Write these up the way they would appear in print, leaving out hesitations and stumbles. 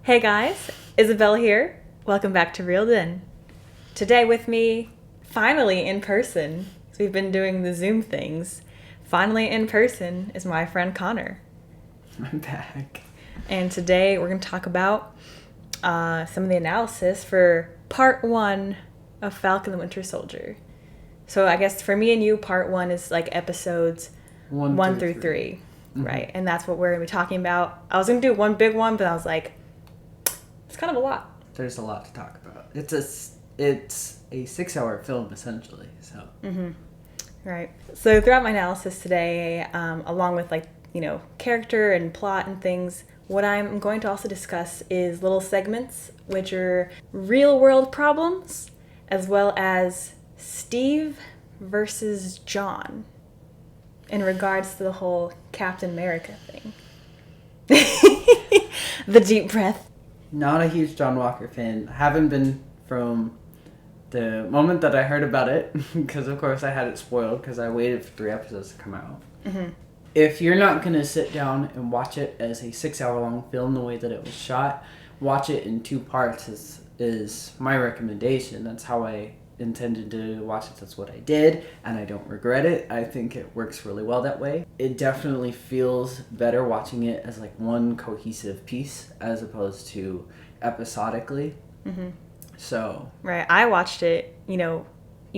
Hey guys, Isabel here. Welcome back to Reeled In. Today with me, finally in person, so we've been doing the Zoom things. Finally in person is my friend Connor. I'm back. And today we're going to talk about some of the analysis for part 1 of Falcon the Winter Soldier. So I guess for me and you, part 1 is like episodes 1 through 3. Mm-hmm. Right? And that's what we're going to be talking about. I was going to do one big one, but I was like, it's kind of a lot. There's a lot to talk about. It's a 6-hour film essentially. So. Mm-hmm. Right. So throughout my analysis today, along with character and plot and things, what I'm going to also discuss is little segments, which are real world problems, as well as Steve versus John, in regards to the whole Captain America thing. The deep breath. Not a huge John Walker fan. Haven't been from the moment that I heard about it, because of course I had it spoiled because I waited for 3 episodes to come out. Mm-hmm. If you're not going to sit down and watch it as a 6-hour long film the way that it was shot, watch it in 2 parts is my recommendation. That's how I intended to watch it. That's what I did, and I don't regret it. I think it works really well that way. It definitely feels better watching it as like one cohesive piece as opposed to episodically. Mm-hmm. So right, I watched it, you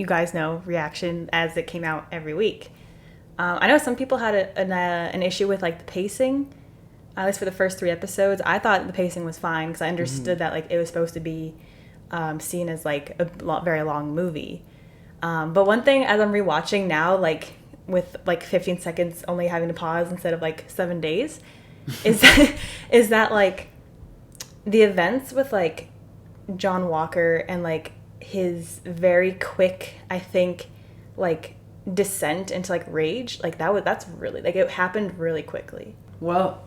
guys know, reaction as it came out every week. I know some people had an issue with like the pacing, at least for the first 3 episodes. I thought the pacing was fine because I understood that like it was supposed to be seen as like a very long movie. But one thing as I'm rewatching now, like with like 15 seconds only having to pause instead of like 7 days, is that like the events with like John Walker and like his very quick, I think, like descent into like rage, like that's really like it happened really quickly. Well,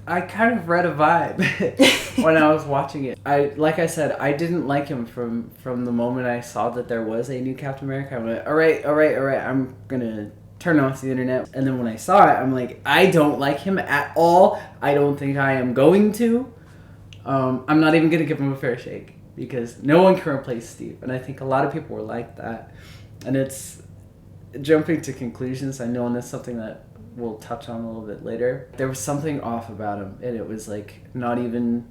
I kind of read a vibe when I was watching it. Like I said, I didn't like him from the moment I saw that there was a new Captain America. I went, all right, I'm gonna turn off the internet. And then when I saw it, I'm like, I don't like him at all. I don't think I am going to. I'm not even gonna give him a fair shake because no one can replace Steve. And I think a lot of people were like that. And it's jumping to conclusions, I know, and that's something that we'll touch on a little bit later. There was something off about him, and it was like not even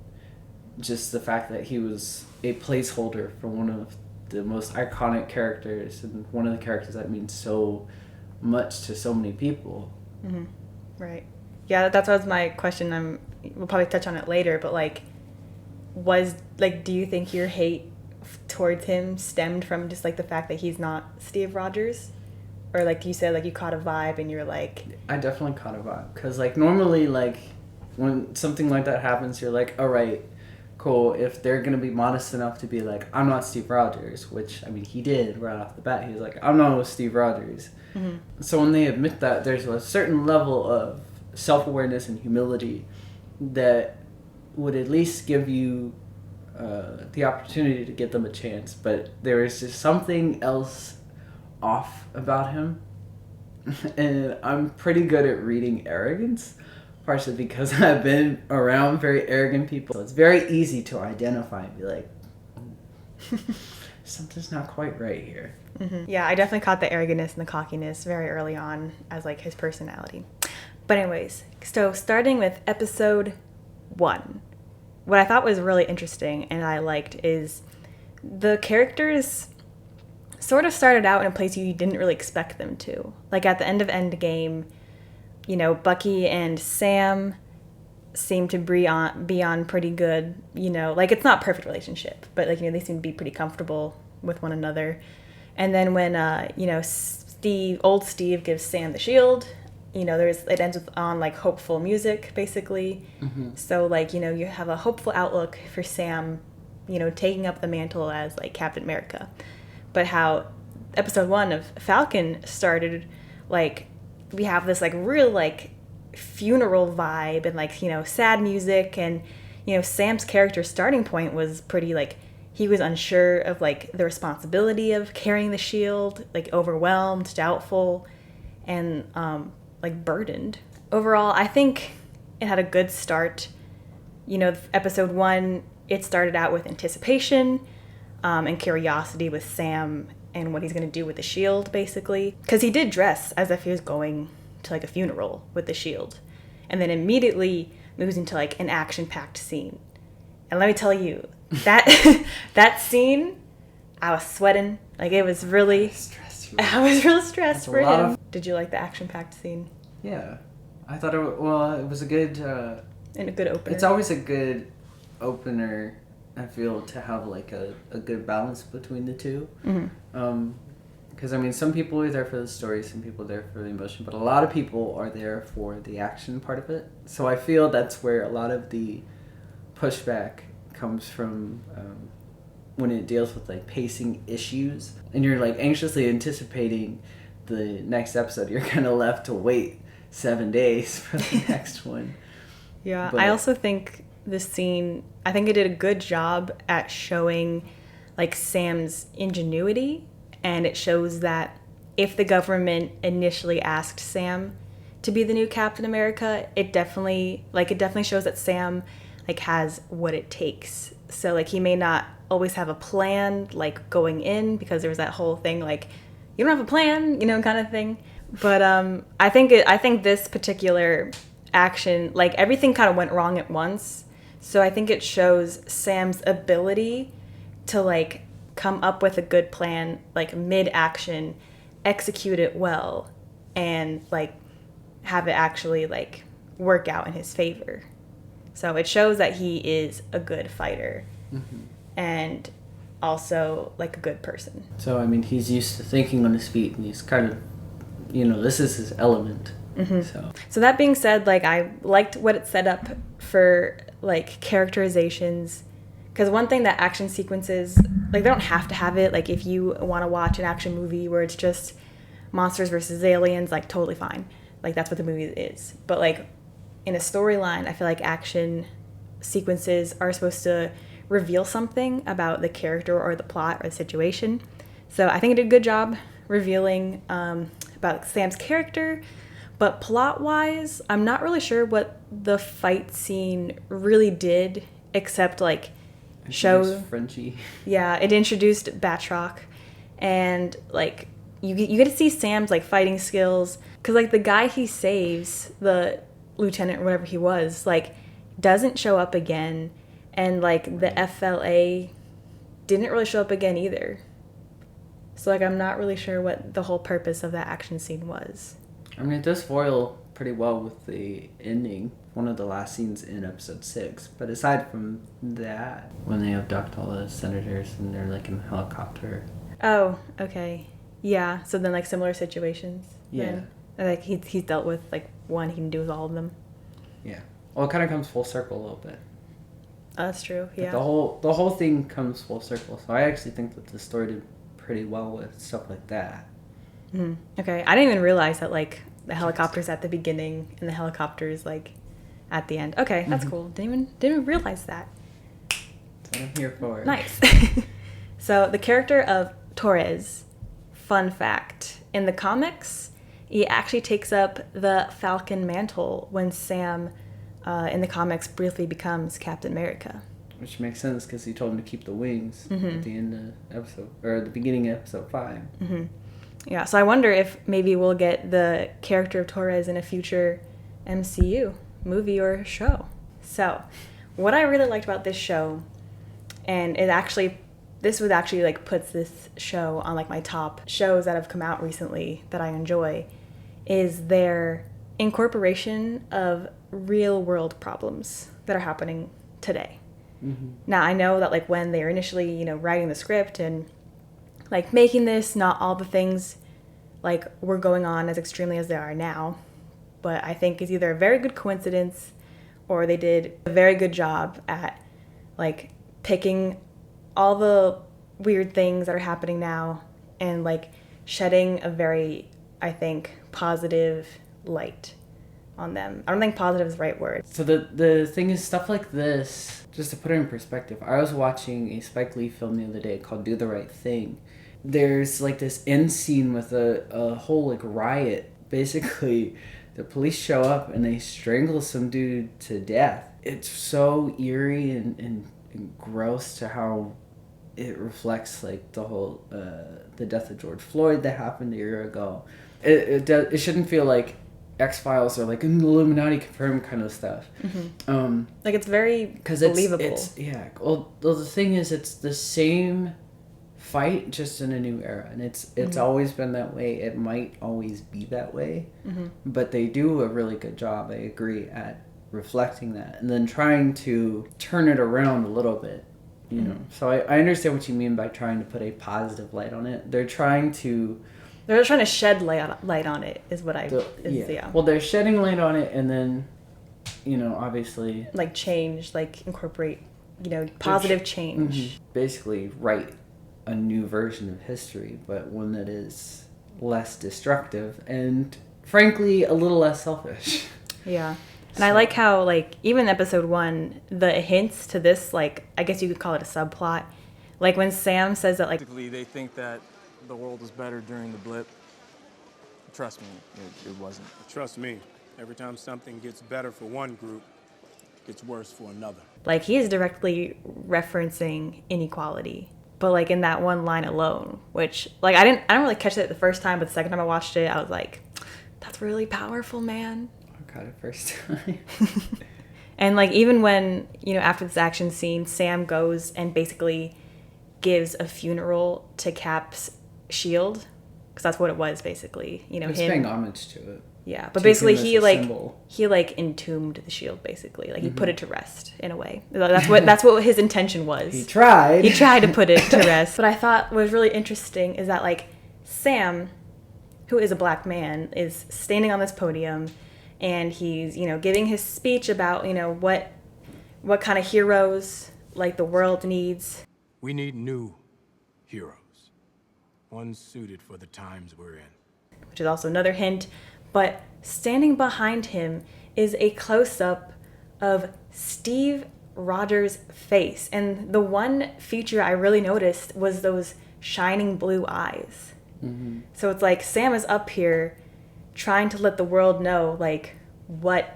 just the fact that he was a placeholder for one of the most iconic characters and one of the characters that means so much to so many people. Mm-hmm. Right. Yeah, that was my question. We'll probably touch on it later, but like, do you think your hate towards him stemmed from just like the fact that he's not Steve Rogers? Or like you said, like you caught a vibe and you're like... I definitely caught a vibe. Because like normally like when something like that happens, you're like, all right, cool. If they're going to be modest enough to be like, I'm not Steve Rogers, which I mean he did right off the bat. He was like, I'm not Steve Rogers. Mm-hmm. So when they admit that, there's a certain level of self-awareness and humility that would at least give you the opportunity to give them a chance. But there is just something else off about him, and I'm pretty good at reading arrogance, partially because I've been around very arrogant people, so it's very easy to identify and be like, something's not quite right here. Mm-hmm. Yeah, I definitely caught the arrogantness and the cockiness very early on as like his personality. But anyways, so starting with episode 1, what I thought was really interesting and I liked is the characters sort of started out in a place you didn't really expect them to. Like at the end of Endgame, Bucky and Sam seem to be on pretty good, like it's not a perfect relationship, but like, they seem to be pretty comfortable with one another. And then when, old Steve gives Sam the shield, it ends on like hopeful music basically. Mm-hmm. So like, you have a hopeful outlook for Sam, taking up the mantle as like Captain America. But how episode 1 of Falcon started, like, we have this, like, real, like, funeral vibe and, like, sad music. And, Sam's character starting point was pretty, like, he was unsure of, like, the responsibility of carrying the shield, like, overwhelmed, doubtful, and, like, burdened. Overall, I think it had a good start. episode 1, it started out with anticipation and curiosity with Sam and what he's going to do with the shield, basically. Because he did dress as if he was going to, like, a funeral with the shield. And then immediately moves into, like, an action-packed scene. And let me tell you, that scene, I was sweating. Like, it was really... I was real stressed for him. Did you like the action-packed scene? Yeah. I thought it was a good... and a good opener. It's always a good opener, I feel, to have, like, a good balance between the two. Mm-hmm. Because, I mean, some people are there for the story, some people are there for the emotion, but a lot of people are there for the action part of it. So I feel that's where a lot of the pushback comes from when it deals with, like, pacing issues. And you're, like, anxiously anticipating the next episode. You're kind of left to wait 7 days for the next one. Yeah, but I also think this scene, I think it did a good job at showing, like, Sam's ingenuity. And it shows that if the government initially asked Sam to be the new Captain America, it definitely shows that Sam, like, has what it takes. So, like, he may not always have a plan, like, going in, because there was that whole thing, like, you don't have a plan, kind of thing. But I think this particular action, like, everything kind of went wrong at once. So I think it shows Sam's ability to, like, come up with a good plan, like, mid-action, execute it well, and, like, have it actually, like, work out in his favor. So it shows that he is a good fighter. Mm-hmm. And also, like, a good person. So, I mean, he's used to thinking on his feet, and he's kind of, this is his element. Mm-hmm. So that being said, like, I liked what it set up for, like, characterizations. Because one thing that action sequences, like, they don't have to have it. Like, if you want to watch an action movie where it's just monsters versus aliens, like, totally fine. Like, that's what the movie is. But, like, in a storyline, I feel like action sequences are supposed to reveal something about the character or the plot or the situation. So I think it did a good job revealing about Sam's character. But plot-wise, I'm not really sure what the fight scene really did, except, like, show Frenchie. Yeah, it introduced Batroc, and, like, you get to see Sam's, like, fighting skills, because, like, the guy he saves, the lieutenant or whatever he was, like, doesn't show up again, and, like, the FLA didn't really show up again either. So, like, I'm not really sure what the whole purpose of that action scene was. I mean, it does foil pretty well with the ending, one of the last scenes in episode 6. But aside from that, when they abduct all the senators and they're, like, in a helicopter. Oh, okay. Yeah, so then, like, similar situations. Yeah. Then, like, he's dealt with, like, one, he can do with all of them. Yeah. Well, it kind of comes full circle a little bit. Oh, that's true, yeah. But the whole thing comes full circle. So I actually think that the story did pretty well with stuff like that. Mm-hmm. Okay, I didn't even realize that, like, the helicopter's at the beginning and the helicopter's, like, at the end. Okay, that's cool. Didn't even realize that. That's what I'm here for. Nice. So the character of Torres, fun fact, in the comics, he actually takes up the Falcon mantle when Sam, in the comics, briefly becomes Captain America. Which makes sense because he told him to keep the wings at the end of episode, or the beginning of episode 5. Mm-hmm. Yeah, so I wonder if maybe we'll get the character of Torres in a future MCU movie or show. So, what I really liked about this show, and this would actually, like, puts this show on, like, my top shows that have come out recently that I enjoy, is their incorporation of real world problems that are happening today. Mm-hmm. Now, I know that, like, when they were initially, writing the script and, like, making this, not all the things, like, were going on as extremely as they are now. But I think it's either a very good coincidence or they did a very good job at, like, picking all the weird things that are happening now and, like, shedding a very, I think, positive light on them. I don't think positive is the right word. So the thing is, stuff like this, just to put it in perspective, I was watching a Spike Lee film the other day called Do the Right Thing. There's, like, this end scene with a whole, like, riot. Basically, the police show up and they strangle some dude to death. it's so eerie and gross to how it reflects like the whole the death of George Floyd that happened a year ago. It shouldn't feel like X-Files or like an Illuminati confirmed kind of stuff. Like it's very believable. Well, the thing is, it's the same fight just in a new era, and it's always been that way. It might always be that way, but they do a really good job, I agree, at reflecting that and then trying to turn it around a little bit. You know, so I understand what you mean by trying to put a positive light on it. They're trying to shed light on it, is what Well, they're shedding light on it, and then, you know, obviously, like change, like incorporate, you know, positive change. Basically, write a new version of history, but one that is less destructive and, frankly, a little less selfish. Yeah. And I like how, like, even episode 1, the hints to this, like, I guess you could call it a subplot. Like, when Sam says that, like... They think that the world was better during the blip. Trust me, it wasn't. Trust me, every time something gets better for one group, it gets worse for another. Like, he is directly referencing inequality. But, like, in that one line alone, which, like, I didn't really catch it the first time, but the second time I watched it, I was like, that's really powerful, man. Got it first time. And like even when, you know, after this action scene, Sam goes and basically gives a funeral to Cap's shield, because that's what it was basically, you know, it's paying homage to it. Yeah, but basically he entombed the shield, basically, like he put it to rest in a way. That's what his intention was. He tried to put it to rest. But I thought what was really interesting is that like Sam, who is a black man, is standing on this podium. And he's, you know, giving his speech about, you know, what kind of heroes, like, the world needs. We need new heroes. Ones suited for the times we're in. Which is also another hint. But standing behind him is a close-up of Steve Rogers' face. And the one feature I really noticed was those shining blue eyes. So it's like Sam is up here trying to let the world know, like, what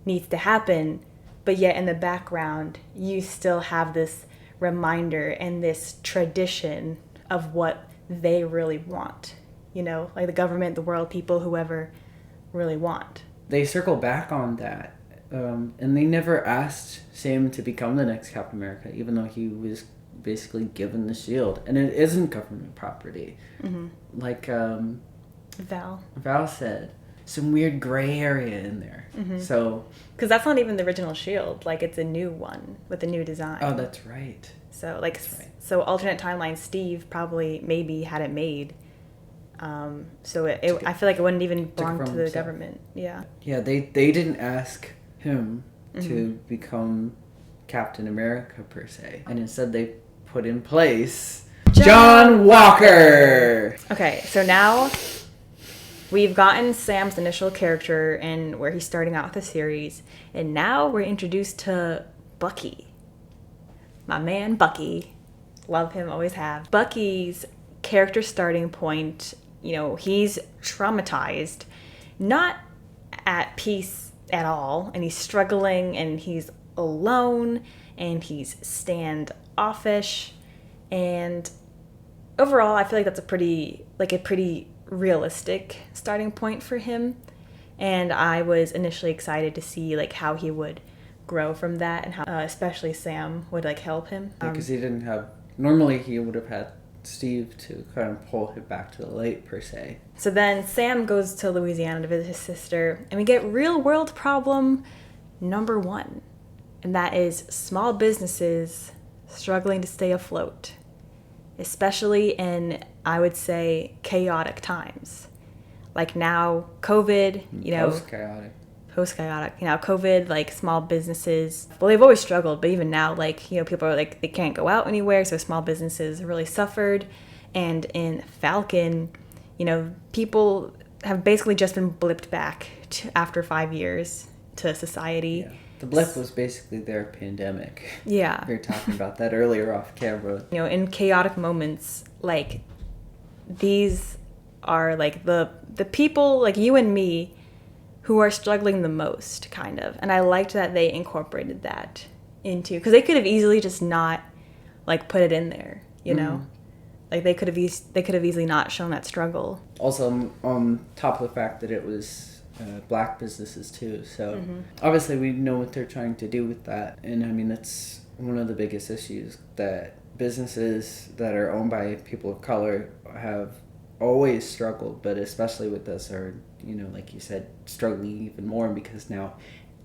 needs to happen, but yet in the background, you still have this reminder and this tradition of what they really want. You know, like the government, the world, people, whoever really want. They circle back on that, and they never asked Sam to become the next Captain America, even though he was basically given the shield, and it isn't government property. Like, Val said, some weird gray area in there. So, because that's not even the original shield. Like, it's a new one with a new design. Oh, that's right. So, like, so alternate timeline Steve probably maybe had it made. So I feel like it wouldn't even belong to the government. Yeah. Yeah, they didn't ask him to become Captain America per se, and instead they put in place John Walker. Okay, so now we've gotten Sam's initial character and where he's starting out with the series, and now we're introduced to Bucky. My man Bucky. Love him, always have. Bucky's character starting point, you know, he's traumatized, not at peace at all, and he's struggling, and he's alone, and he's standoffish, and overall I feel like that's a pretty realistic starting point for him, and I was initially excited to see like how he would grow from that, and how especially Sam would like help him. Because he didn't have, normally he would have had Steve to kind of pull him back to the light per se. So then Sam goes to Louisiana to visit his sister, and we get real world problem number 1, and that is small businesses struggling to stay afloat, especially in, I would say, chaotic times. Like now, COVID, you know. Post-chaotic. You know, COVID, like small businesses, well, they've always struggled, but even now, like, you know, people are like, they can't go out anywhere, so small businesses really suffered. And in Falcon, you know, people have basically just been blipped back after 5 years to society. Yeah. The blip was basically their pandemic. Yeah. We were talking about that earlier off camera. You know, in chaotic moments, like, these are, like, the people, like you and me, who are struggling the most, kind of. And I liked that they incorporated that into, because they could have easily just not like put it in there, you know. Like they could have easily not shown that struggle. Also, on top of the fact that it was black businesses too, so obviously we know what they're trying to do with that. And I mean, that's one of the biggest issues, that businesses that are owned by people of color have always struggled, but especially with this are, you know, like you said, struggling even more, because now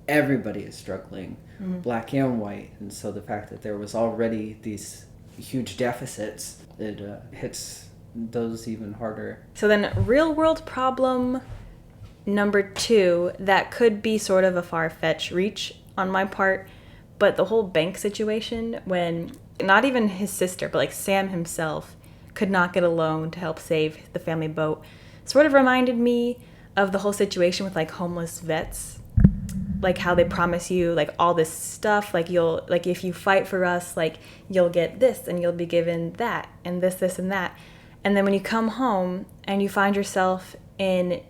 everybody is struggling, black and white. And so the fact that there was already these huge deficits, it hits those even harder. So then real world problem number 2, that could be sort of a far-fetched reach on my part, but the whole bank situation, when not even his sister, but like Sam himself could not get a loan to help save the family boat, sort of reminded me of the whole situation with like homeless vets, like how they promise you like all this stuff, like you'll, like if you fight for us, like you'll get this and you'll be given that and this and that, and then when you come home and you find yourself in,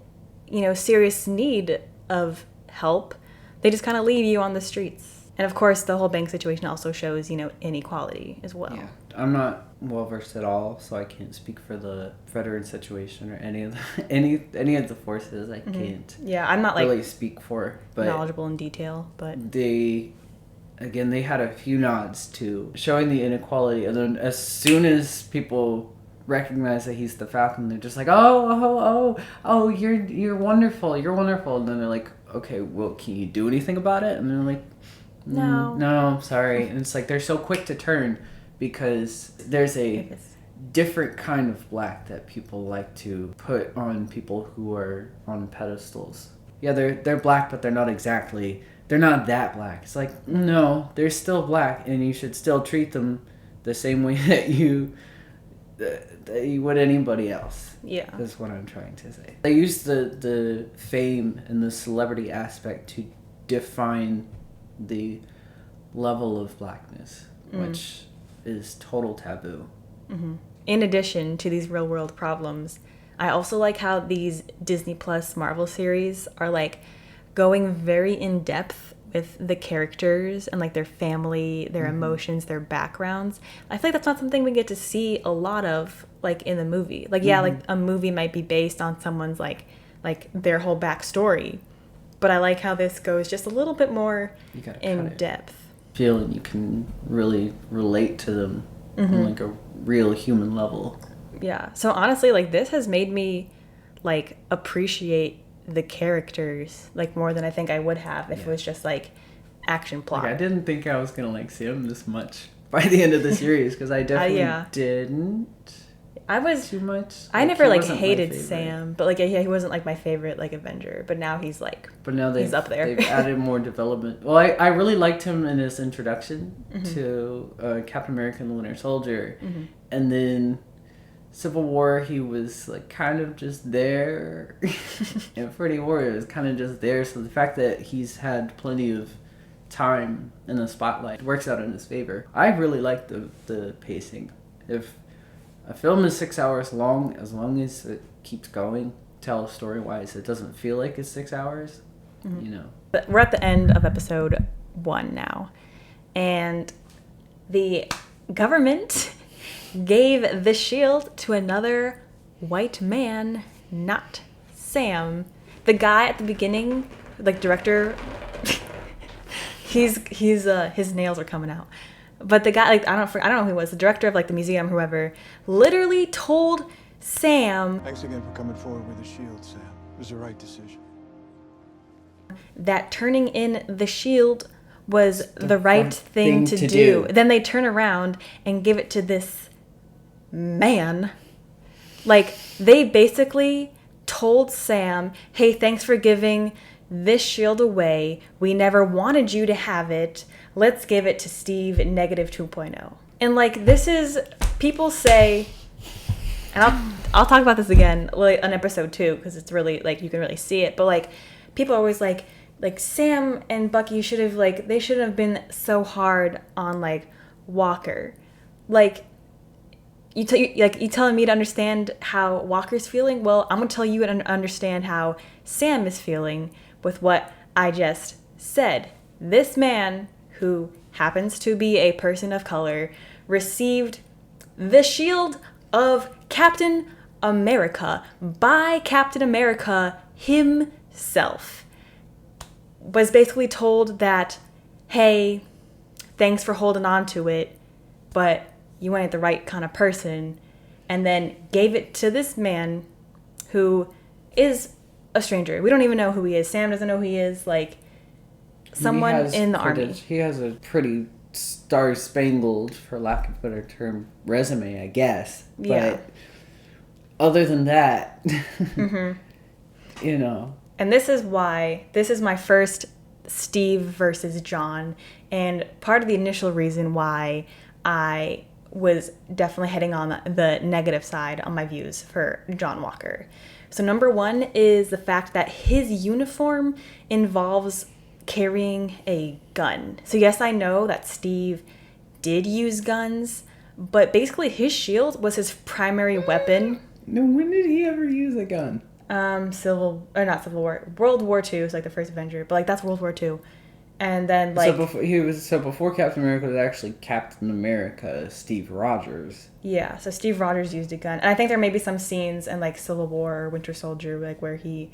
you know, serious need of help, they just kind of leave you on the streets. And of course the whole bank situation also shows, you know, inequality as well. Yeah, I'm not well versed at all, so I can't speak for the veteran situation or any of the, any of the forces. I can't. Yeah, I'm not like really speak for, but knowledgeable in detail, but they had a few nods to showing the inequality, and then as soon as people recognize that he's the Falcon, they're just like, oh, you're wonderful, and then they're like, okay, well, can you do anything about it? And they're like, no, sorry. And it's like they're so quick to turn, because there's a different kind of black that people like to put on people who are on pedestals. Yeah, they're black, but they're not that black. It's like, no, they're still black, and you should still treat them the same way that you would anybody else. Yeah, is what I'm trying to say. They use the fame and the celebrity aspect to define the level of blackness, which is total taboo. In addition to these real world problems, I also like how these Disney Plus Marvel series are like going very in depth with the characters and like their family, their emotions, their backgrounds. I feel like that's not something we get to see a lot of like in the movie. Like yeah, like a movie might be based on someone's like their whole backstory, but I like how this goes just a little bit more in depth. Feeling you can really relate to them on like a real human level. Yeah. So honestly, like this has made me like appreciate the characters like more than I think I would have if it was just like action plot. Like, I didn't think I was gonna like see him this much by the end of the series, because I definitely didn't. I was too much. I never like hated Sam, but like yeah, he wasn't like my favorite like Avenger. But now he's like. But now he's up there. They've added more development. Well, I really liked him in his introduction to Captain America and the Winter Soldier, and then Civil War he was like kind of just there, and Infinity War was kind of just there. So the fact that he's had plenty of time in the spotlight works out in his favor. I really like the pacing. If a film is 6 hours long, as long as it keeps going, tell story-wise, it doesn't feel like it's 6 hours, you know. But we're at the end of episode 1 now, and the government gave the shield to another white man, not Sam. The guy at the beginning, like director, his nails are coming out. But the guy, like I don't know who he was, the director of like the museum, whoever, literally told Sam. Thanks again for coming forward with the shield, Sam. It was the right decision. That turning in the shield was the right thing to do. Then they turn around and give it to this man. Like they basically told Sam, "Hey, thanks for giving this shield away. We never wanted you to have it. Let's give it to Steve -2.0. And like this is, people say, and I'll talk about this again like on episode 2 because it's really like you can really see it. But like people are always like Sam and Bucky should have they shouldn't have been so hard on like Walker. Like you telling me to understand how Walker's feeling? Well, I'm gonna tell you to understand how Sam is feeling with what I just said. This man, who happens to be a person of color, received the shield of Captain America by Captain America himself. Was basically told that, hey, thanks for holding on to it, but you ain't the right kind of person, and then gave it to this man who is a stranger. We don't even know who he is. Sam doesn't know who he is. Like, someone in the army. He has a pretty star-spangled, for lack of a better term, resume, I guess. Yeah. But other than that, you know. And this is my first Steve versus John, and part of the initial reason why I was definitely heading on the negative side on my views for John Walker. So number one is the fact that his uniform involves carrying a gun. So yes, I know that Steve did use guns, but basically his shield was his primary weapon. No, when did he ever use a gun? Not Civil War. World War II is like the first Avenger, but like that's World War II. And then like before Captain America was actually Captain America, Steve Rogers. Yeah, so Steve Rogers used a gun. And I think there may be some scenes in like Civil War or Winter Soldier like where he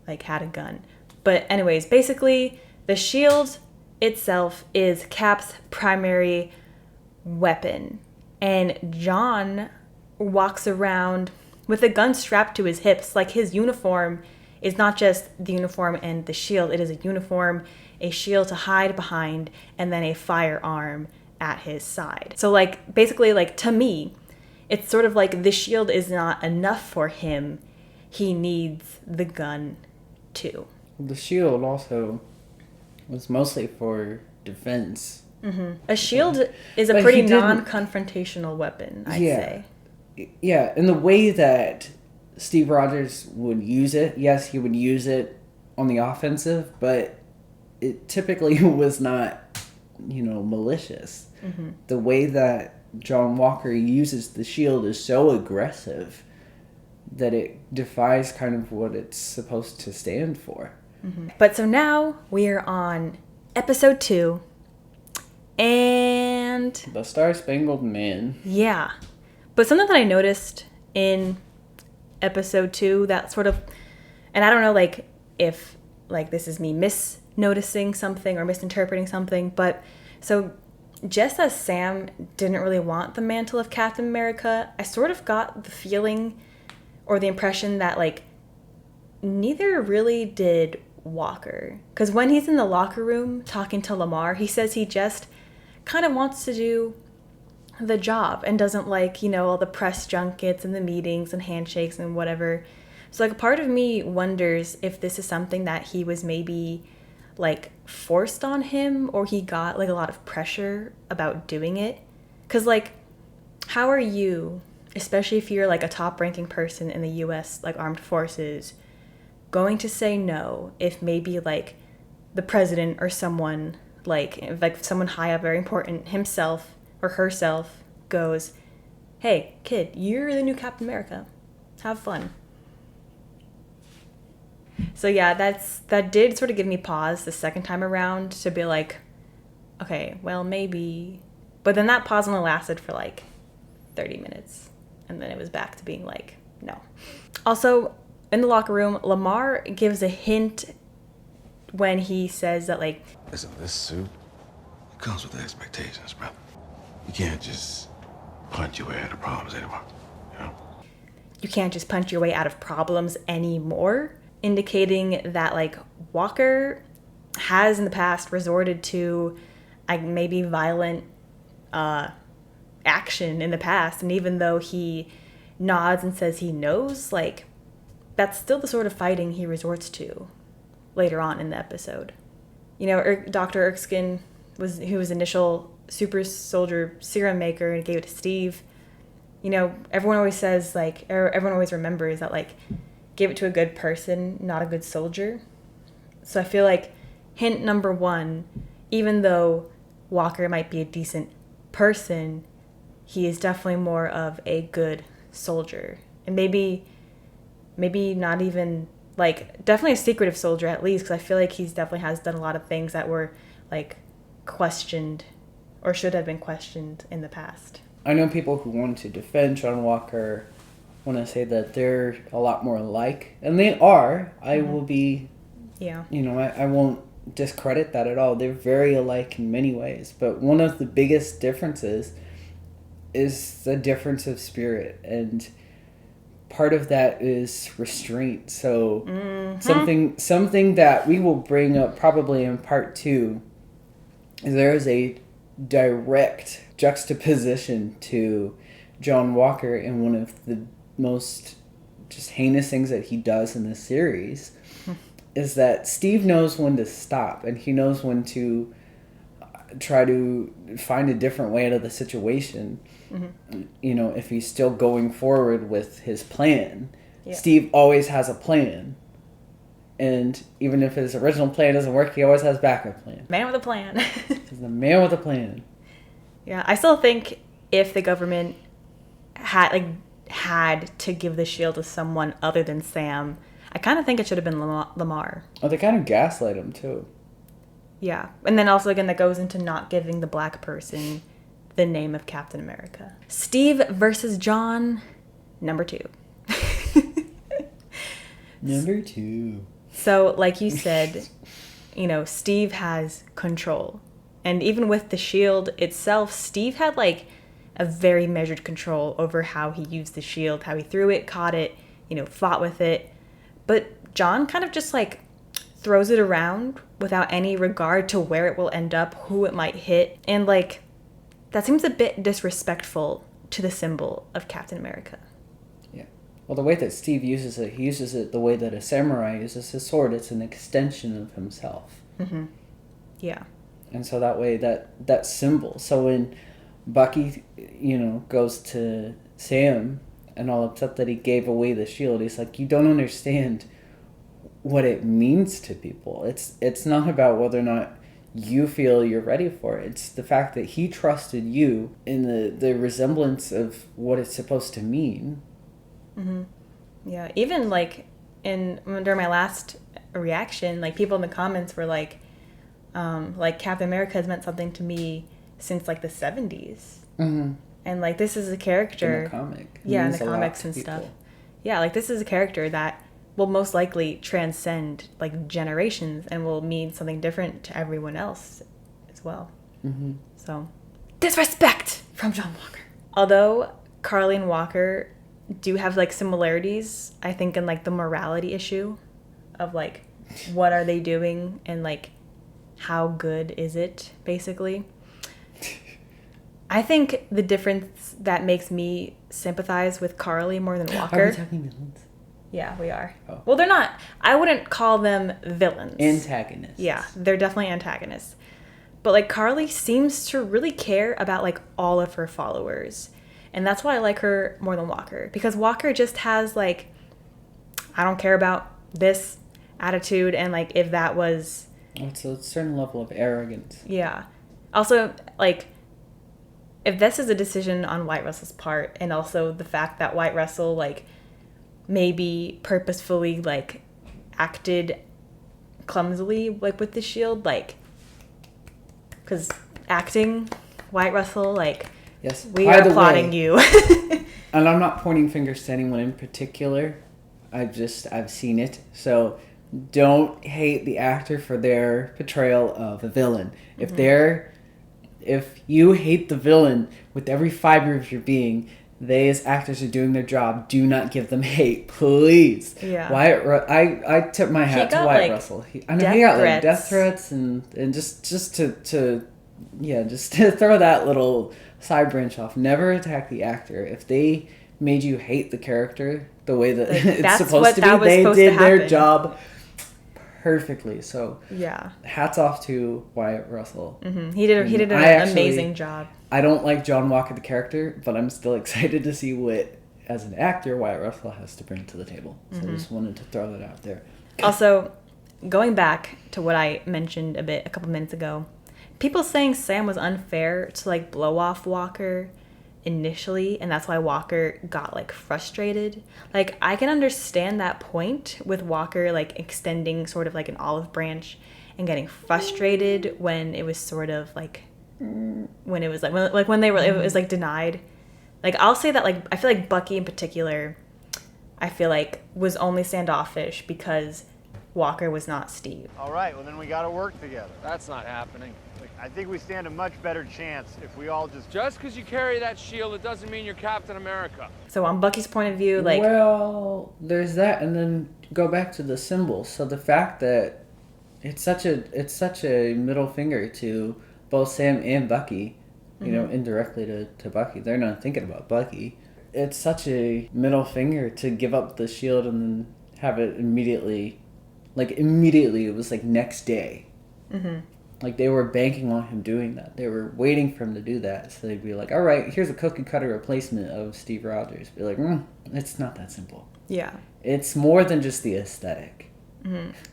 like had a gun. But anyways, basically the shield itself is Cap's primary weapon. And John walks around with a gun strapped to his hips. Like his uniform is not just the uniform and the shield. It is a uniform, a shield to hide behind, and then a firearm at his side. So like basically like to me, it's sort of like the shield is not enough for him. He needs the gun too. The shield also was mostly for defense. A shield is a pretty non-confrontational weapon, I'd say. Yeah, in the way that Steve Rogers would use it, yes, he would use it on the offensive, but it typically was not, malicious. The way that John Walker uses the shield is so aggressive that it defies kind of what it's supposed to stand for. But so now we are on episode 2, and The Star-Spangled Man. Yeah. But something that I noticed in episode 2 that sort of, and I don't know like if like this is me misnoticing something or misinterpreting something, but so just as Sam didn't really want the mantle of Captain America, I sort of got the feeling or the impression that like neither really did Walker. Because when he's in the locker room talking to Lamar, he says he just kind of wants to do the job and doesn't like, all the press junkets and the meetings and handshakes and whatever. So like a part of me wonders if this is something that he was maybe like forced on him, or he got like a lot of pressure about doing it. Because like, how are you, especially if you're like a top ranking person in the US like armed forces, going to say no if maybe like the president or someone like someone high up, very important, himself or herself goes, hey kid, you're the new Captain America, have fun. So yeah, that did sort of give me pause the second time around to be like, okay, well maybe, but then that pause only lasted for like 30 minutes and then it was back to being like, no. Also in the locker room, Lamar gives a hint when he says that like, listen, this suit, it comes with the expectations, bro. You can't just punch your way out of problems anymore, You can't just punch your way out of problems anymore, indicating that like Walker has in the past resorted to like maybe violent action in the past, and even though he nods and says he knows, like that's still the sort of fighting he resorts to later on in the episode. Dr. Erskine was initial super soldier serum maker and gave it to Steve. Everyone always says like, everyone always remembers that like, give it to a good person, not a good soldier. So I feel like hint number 1, even though Walker might be a decent person, he is definitely more of a good soldier. And maybe not even like, definitely a secretive soldier at least, because I feel like he's definitely has done a lot of things that were, like, questioned or should have been questioned in the past. I know people who want to defend John Walker want to say that they're a lot more alike, and they are. I will be, I won't discredit that at all. They're very alike in many ways, but one of the biggest differences is the difference of spirit, and part of that is restraint. So something that we will bring up probably in part 2 is there is a direct juxtaposition to John Walker in one of the most just heinous things that he does in this series is that Steve knows when to stop, and he knows when to try to find a different way out of the situation. If he's still going forward with his plan. Steve always has a plan, and even if his original plan doesn't work, he always has a backup plan. Man with a plan. He's the man with a plan. Yeah, I still think if the government had to give the shield to someone other than Sam, I kind of think it should have been Lamar. Oh, they kind of gaslight him too. Yeah, and then also again that goes into not giving the black person the name of Captain America. Steve versus John, number 2. Number 2. So, like you said, Steve has control. And even with the shield itself, Steve had, like, a very measured control over how he used the shield, how he threw it, caught it, fought with it. But John kind of just, like, throws it around without any regard to where it will end up, who it might hit. And, like, that seems a bit disrespectful to the symbol of Captain America. Yeah. Well, the way that Steve uses it, he uses it the way that a samurai uses his sword. It's an extension of himself. Mm-hmm. Yeah. And so that way, that symbol. So when Bucky, goes to Sam and all upset that he gave away the shield, he's like, you don't understand what it means to people. It's not about whether or not you feel you're ready for it. It's the fact that he trusted you in the resemblance of what it's supposed to mean. Mm-hmm. Yeah, even like during my last reaction, like people in the comments were like Captain America has meant something to me since like the 70s. Mm-hmm. And like this is a character in the comic. Yeah, in the comics and stuff. Yeah, like this is a character that will most likely transcend like generations and will mean something different to everyone else as well. Mm-hmm. So, disrespect from John Walker. Although Carly and Walker do have like similarities, I think in like the morality issue of like what are they doing and like how good is it basically. I think the difference that makes me sympathize with Carly more than Walker. Are we talking villains? Yeah, we are. Oh. Well, they're not. I wouldn't call them villains. Antagonists. Yeah, they're definitely antagonists. But like Carly seems to really care about like all of her followers. And that's why I like her more than Walker. Because Walker just has like, I don't care about this attitude. And like if that was... It's a certain level of arrogance. Yeah. Also, like, if this is a decision on White Russell's part, and also the fact that White Russell like maybe purposefully like acted clumsily like with the shield, like because acting White Russell, like, yes, we are applauding you. And I'm not pointing fingers to anyone in particular. I've seen it. So don't hate the actor for their portrayal of a villain. Mm-hmm. If you hate the villain with every fiber of your being, they as actors are doing their job. Do not give them hate, please. Yeah. I tip my hat to Wyatt Russell. He got like death threats and just to throw that little side branch off. Never attack the actor. If they made you hate the character the way that it's supposed to be, they did their job perfectly. So yeah, hats off to Wyatt Russell. Mm-hmm. He did an amazing job. I don't like John Walker the character, but I'm still excited to see what, as an actor, Wyatt Russell has to bring to the table. So I just wanted to throw that out there. Also, going back to what I mentioned a couple minutes ago, people saying Sam was unfair to like blow off Walker initially, and that's why Walker got like frustrated. Like I can understand that point with Walker like extending sort of like an olive branch and getting frustrated when it was sort of like when it was like when they were it was like denied. Like I'll say that like I feel like Bucky in particular I feel like was only standoffish because Walker was not Steve. All right, well then we gotta work together. That's not happening. I think we stand a much better chance if we all Just because you carry that shield, it doesn't mean you're Captain America. So on Bucky's point of view, like well, there's that, and then go back to the symbols. So the fact that it's such a middle finger to both Sam and Bucky, you know, indirectly to Bucky. They're not thinking about Bucky. It's such a middle finger to give up the shield and then have it immediately. Like immediately, it was like next day. Like they were banking on him doing that. They were waiting for him to do that. So they'd be like, all right, here's a cookie cutter replacement of Steve Rogers. Be like, it's not that simple. yeah. It's more than just the aesthetic.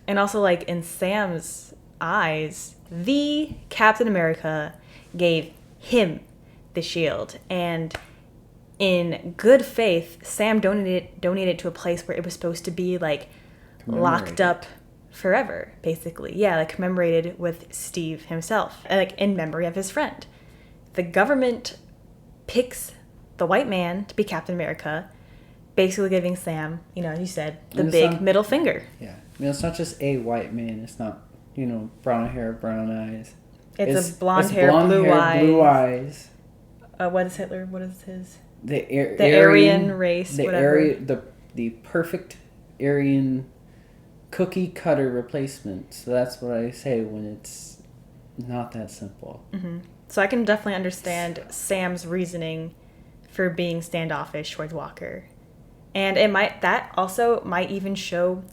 And also like in Sam's eyes, the Captain America gave him the shield, and in good faith, Sam donated to a place where it was supposed to be like locked up forever, basically. Yeah, like commemorated with Steve himself, like in memory of his friend. The government picks the white man to be Captain America, basically giving Sam, you know, as you said, the big middle finger. Yeah. I mean, it's not just a white man. It's not, you know, brown hair, brown eyes. It's a blonde hair, blue eyes. What is Hitler? What is his? The Aryan race, whatever. The perfect Aryan cookie cutter replacement. So that's what I say when it's not that simple. So I can definitely understand Sam's reasoning for being standoffish towards Walker. And that also might even show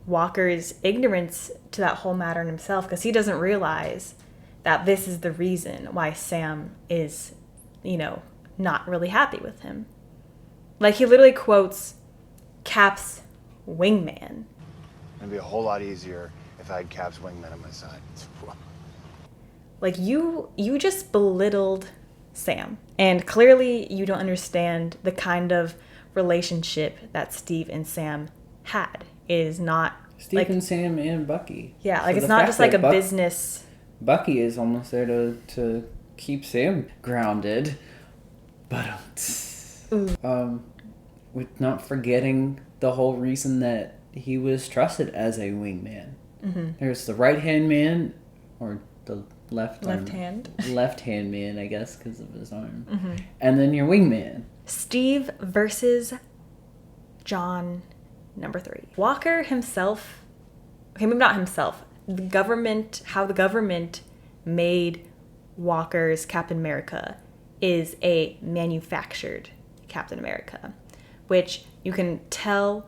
Walker's ignorance to that whole matter in himself, because he doesn't realize that this is the reason why Sam is, you know, not really happy with him. Like he literally quotes Cap's wingman. It'd be a whole lot easier if I had Cap's wingman on my side. Like you just belittled Sam, and clearly you don't understand the kind of relationship that Steve and Sam had. It is not Steve like, and Sam and Bucky. Yeah, like So it's the not fact just like a that business. Bucky is almost there to keep Sam grounded, but with not forgetting the whole reason that he was trusted as a wingman. There's the right hand man, or the left hand man, I guess, because of his arm, and then your wingman. Steve versus John, number 3. Walker himself, okay, maybe not himself, how the government made Walker's Captain America is a manufactured Captain America, which you can tell,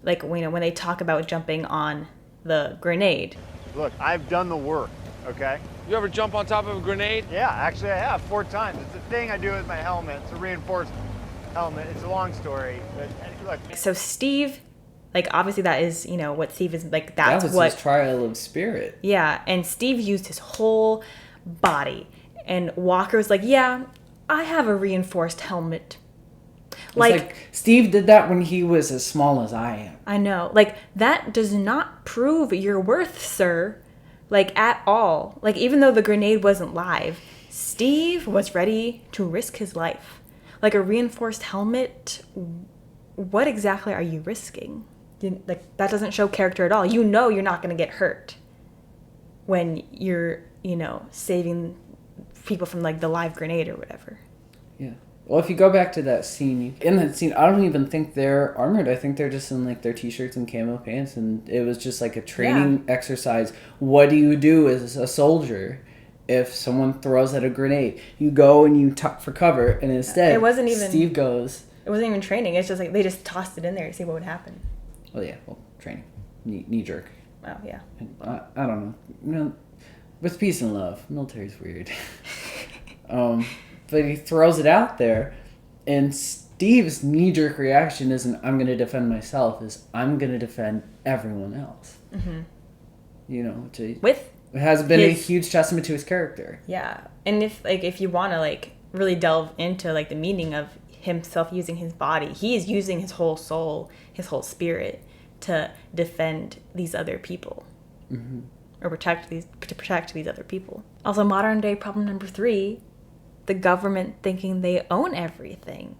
like, you know, when they talk about jumping on the grenade. Look, I've done the work, okay? You ever jump on top of a grenade? Yeah, actually I have 4 times. It's a thing I do with my helmet. It's a reinforced helmet. It's a long story, but look. So Steve, like, obviously that is, you know, what Steve is, like, that's That was what... his trial of spirit. Yeah, and Steve used his whole body. And Walker was like, yeah, I have a reinforced helmet. Like, Steve did that when he was as small as I am. I know. Like, that does not prove your worth, sir. Like, at all. Like, even though the grenade wasn't live, Steve was ready to risk his life. Like, a reinforced helmet, what exactly are you risking? Like, that doesn't show character at all. You know you're not going to get hurt when you're, you know, saving people from, like, the live grenade or whatever. Yeah. Well, if you go back to that scene, in that scene, I don't even think they're armored. I think they're just in, like, their t-shirts and camo pants, and it was just, like, a training exercise. What do you do as a soldier if someone throws at a grenade? You go and you tuck for cover, and instead, it wasn't even, Steve goes... It wasn't even training. It's just, like, they just tossed it in there to see what would happen. Oh, yeah. Well, training. Knee jerk. Oh, yeah. I don't know. You know, with peace and love, military's weird. But he throws it out there, and Steve's knee-jerk reaction isn't, I'm going to defend myself, is, I'm going to defend everyone else. You know, it has been a huge testament to his character. Yeah. And if you want to, like, really delve into like the meaning of himself using his body. He is using his whole soul, his whole spirit to defend these other people. Mm-hmm. Or protect these other people. Also, modern day problem number 3, the government thinking they own everything.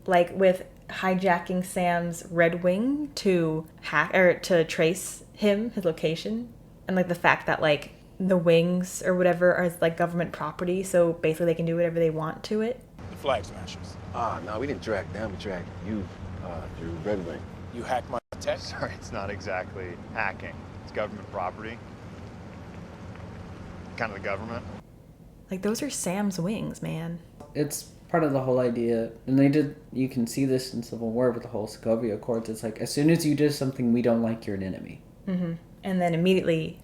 Like with hijacking Sam's Red Wing to hack or to trace his location. And like the fact that like the wings or whatever are like government property, so basically they can do whatever they want to it. The flag smashers. No, we didn't track them. We tracked you through Red Wing. You hacked my tech? Sorry, it's not exactly hacking. It's government property. Kind of the government. Like those are Sam's wings, man. It's part of the whole idea, and you can see this in Civil War with the whole Sokovia Accords. It's like, as soon as you do something we don't like, you're an enemy. Mm-hmm. And then immediately,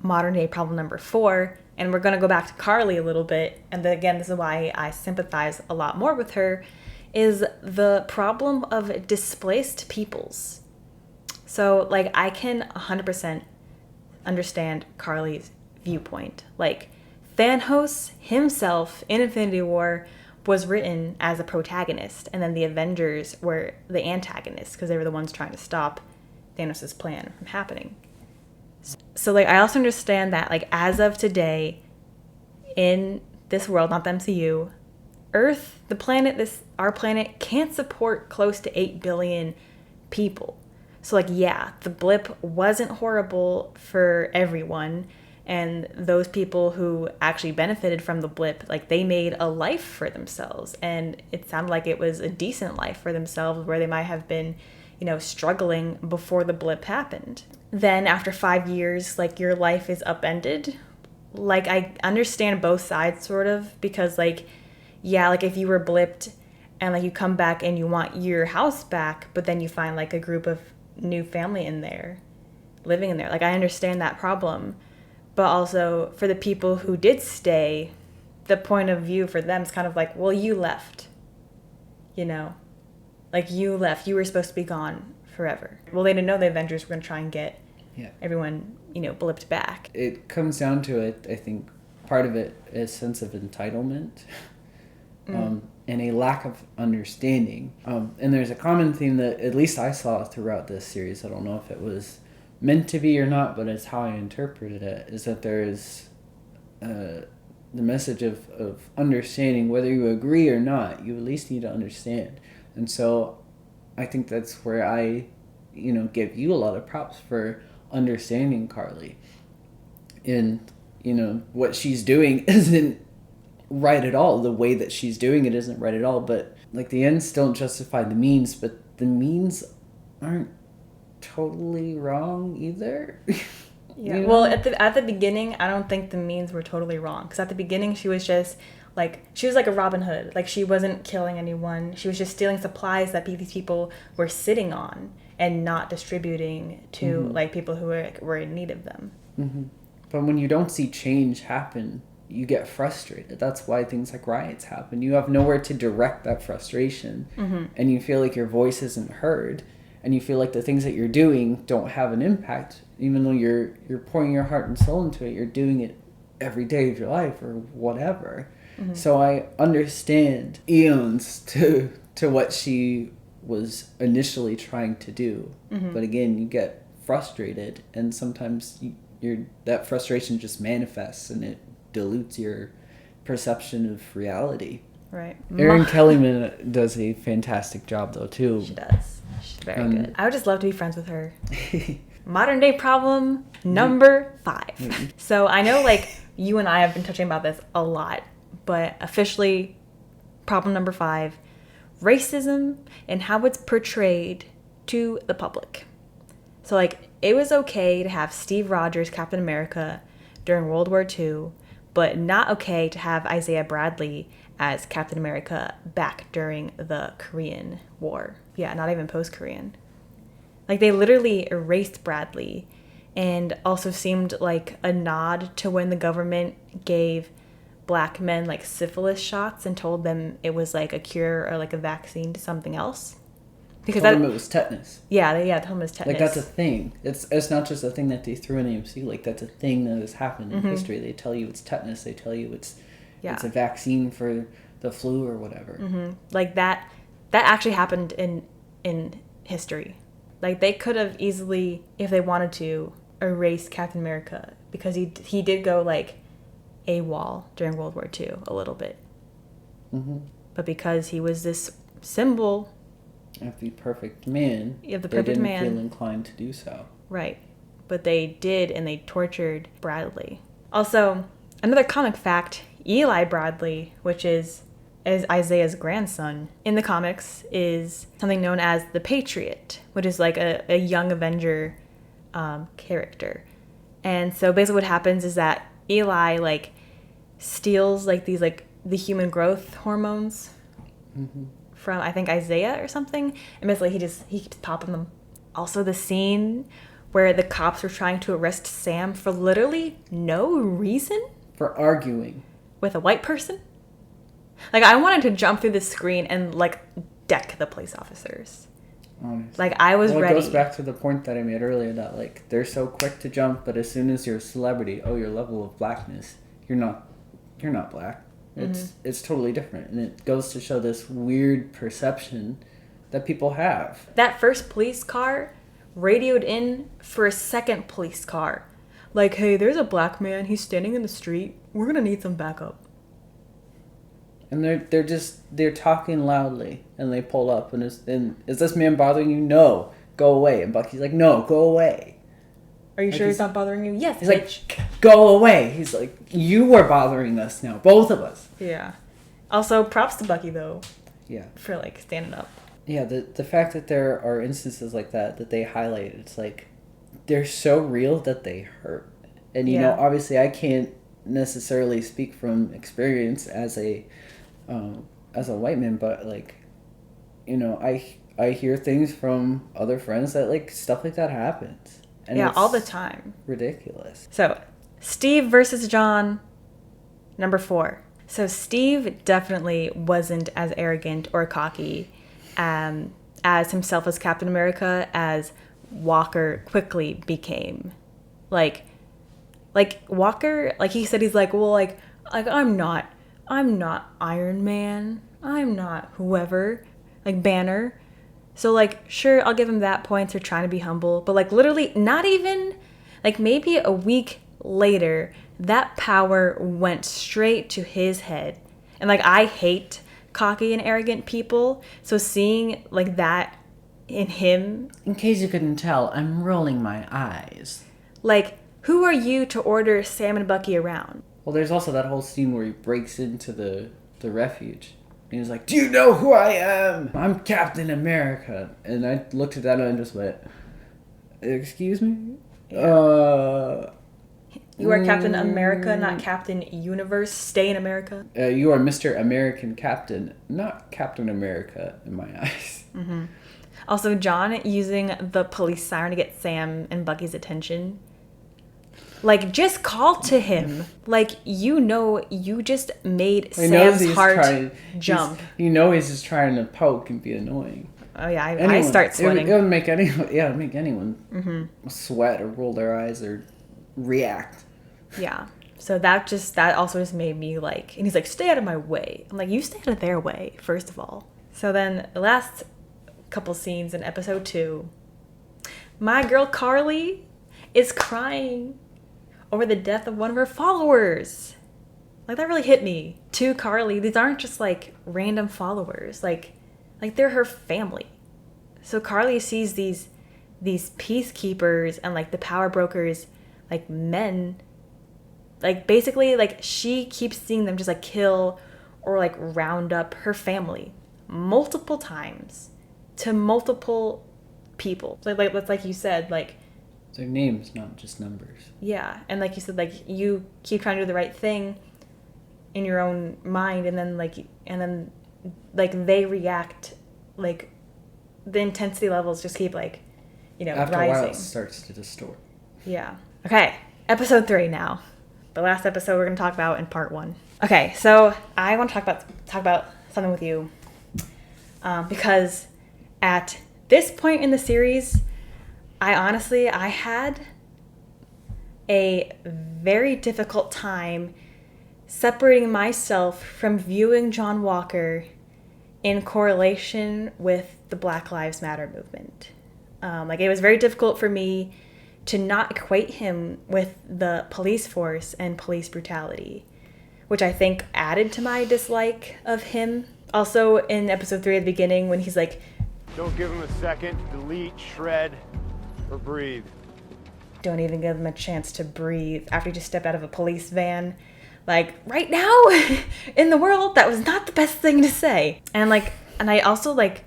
modern day problem number 4, and we're going to go back to Carly a little bit, and then again, this is why I sympathize a lot more with her, is the problem of displaced peoples. So, like, I can 100% understand Carly's viewpoint. Like, Thanos himself in Infinity War was written as a protagonist, and then the Avengers were the antagonists because they were the ones trying to stop Thanos' plan from happening. So, like, I also understand that, like, as of today, in this world, not the MCU, Earth, the planet, our planet, can't support close to 8 billion people. So, like, yeah, the blip wasn't horrible for everyone, and those people who actually benefited from the blip, like, they made a life for themselves, and it sounded like it was a decent life for themselves where they might have been, you know, struggling before the blip happened. Then after 5 years, like, your life is upended. Like, I understand both sides, sort of, because, like, yeah, like, if you were blipped and, like, you come back and you want your house back, but then you find, like, a group of new family in there, living in there. Like, I understand that problem. But also, for the people who did stay, the point of view for them is kind of like, well, you left. You know? Like, you left. You were supposed to be gone forever. Well, they didn't know the Avengers were going to try and get everyone, you know, blipped back. It comes down to it, I think, part of it is sense of entitlement. And a lack of understanding. And there's a common theme that at least I saw throughout this series. I don't know if it was meant to be or not, but it's how I interpreted it, is that there is the message of understanding. Whether you agree or not, you at least need to understand. And so I think that's where I, you know, give you a lot of props for understanding Carly. And, you know, what she's doing isn't right at all. The way that she's doing it isn't right at all. But, like, the ends don't justify the means, but the means aren't totally wrong either. Yeah. You know? Well, at the beginning, I don't think the means were totally wrong. Because at the beginning, she was just, like, she was like a Robin Hood. Like, she wasn't killing anyone. She was just stealing supplies that these people were sitting on and not distributing to, like, people who were in need of them. Mm-hmm. But when you don't see change happen, you get frustrated. That's why things like riots happen. You have nowhere to direct that frustration, and you feel like your voice isn't heard, and you feel like the things that you're doing don't have an impact, even though you're pouring your heart and soul into it. You're doing it every day of your life or whatever. So I understand eons to what she was initially trying to do, but again, you get frustrated, and sometimes that frustration just manifests, and it dilutes your perception of reality. Right. Erin Kellyman does a fantastic job, though, too. She does. She's very good. I would just love to be friends with her. Modern day problem number 5. So I know, like, you and I have been touching about this a lot, but officially, problem number 5, racism and how it's portrayed to the public. So, like, it was okay to have Steve Rogers, Captain America, during World War II, but not okay to have Isaiah Bradley as Captain America back during the Korean War. Yeah, not even post-Korean. Like, they literally erased Bradley, and also seemed like a nod to when the government gave black men, like, syphilis shots and told them it was, like, a cure or, like, a vaccine to something else. Because told them it was tetanus. Yeah, they told them it was tetanus. Like, that's a thing. It's not just a thing that they threw in the MCU. Like, that's a thing that has happened in history. They tell you it's tetanus. They tell you it's a vaccine for the flu or whatever. Like that actually happened in history. Like they could have easily, if they wanted to, erase Captain America because he did go like AWOL during World War II a little bit. But because he was this symbol of the perfect man, they didn't feel inclined to do so. Right. But they did, and they tortured Bradley. Also, another comic fact, Eli Bradley, which is Isaiah's grandson, in the comics is something known as the Patriot, which is like a young Avenger character. And so basically what happens is that Eli like steals like these like the human growth hormones from I think Isaiah or something, and basically he keeps popping them. Also the scene where the cops were trying to arrest Sam for literally no reason, for arguing with a white person. Like I wanted to jump through the screen and like deck the police officers. Honestly. Like I was ready. It goes back to the point that I made earlier that like they're so quick to jump, but as soon as you're a celebrity, your level of blackness, you're not black. It's totally different, and it goes to show this weird perception that people have. That first police car radioed in for a second police car, like, "Hey, there's a black man. He's standing in the street. We're gonna need some backup." And they're talking loudly, and they pull up, and is this man bothering you? No, go away. And Bucky's like, no, go away. Are you sure he's not bothering you? Yes. He's like, go away. He's like, you are bothering us now, both of us. Yeah. Also, props to Bucky though. Yeah. For like standing up. Yeah, the fact that there are instances like that they highlight, it's like they're so real that they hurt. And you know, obviously I can't necessarily speak from experience as a white man, but like, you know, I hear things from other friends that like stuff like that happens. And yeah, all the time. Ridiculous. So, Steve versus John, number 4. So Steve definitely wasn't as arrogant or cocky as himself as Captain America as Walker quickly became. Like Walker, like he said, he's like, well, like I'm not Iron Man. I'm not whoever, like Banner. So, like, sure, I'll give him that point for trying to be humble. But, like, literally, not even, like, maybe a week later, that power went straight to his head. And, like, I hate cocky and arrogant people. So seeing, like, that in him. In case you couldn't tell, I'm rolling my eyes. Like, who are you to order Sam and Bucky around? Well, there's also that whole scene where he breaks into the refuge. And he's like, do you know who I am? I'm Captain America. And I looked at that and I just went, excuse me? Yeah. You are Captain America, not Captain Universe. Stay in America. You are Mr. American Captain, not Captain America in my eyes. Mm-hmm. Also, John using the police siren to get Sam and Bucky's attention. Like, just call to him. Like, you know, you just made Sam's heart jump. He's just trying to poke and be annoying. Oh, yeah, I start sweating. It would make anyone sweat or roll their eyes or react. Yeah. So that also just made me like, and he's like, stay out of my way. I'm like, you stay out of their way, first of all. So then the last couple scenes in episode 2, my girl Carly is crying over the death of one of her followers. Like, that really hit me. To Carly, these aren't just like random followers. Like they're her family. So Carly sees these peacekeepers and like the power brokers, like men, like basically like she keeps seeing them just like kill or like round up her family multiple times to multiple people. Like you said, like, they're names, not just numbers. Yeah, and like you said, like, you keep trying to do the right thing in your own mind, and then they react, like, the intensity levels just keep, like, you know, after rising. After a while, it starts to distort. Yeah. Okay, episode 3 now. The last episode we're going to talk about in part 1. Okay, so I want to talk about something with you, because at this point in the series, I had a very difficult time separating myself from viewing John Walker in correlation with the Black Lives Matter movement. Like, it was very difficult for me to not equate him with the police force and police brutality, which I think added to my dislike of him. Also, in episode 3 at the beginning, when he's like, Don't give him a second to delete, shred, or breathe. don't even give him a chance to breathe after you just step out of a police van. Like, right now in the world, that was not the best thing to say. And I also like,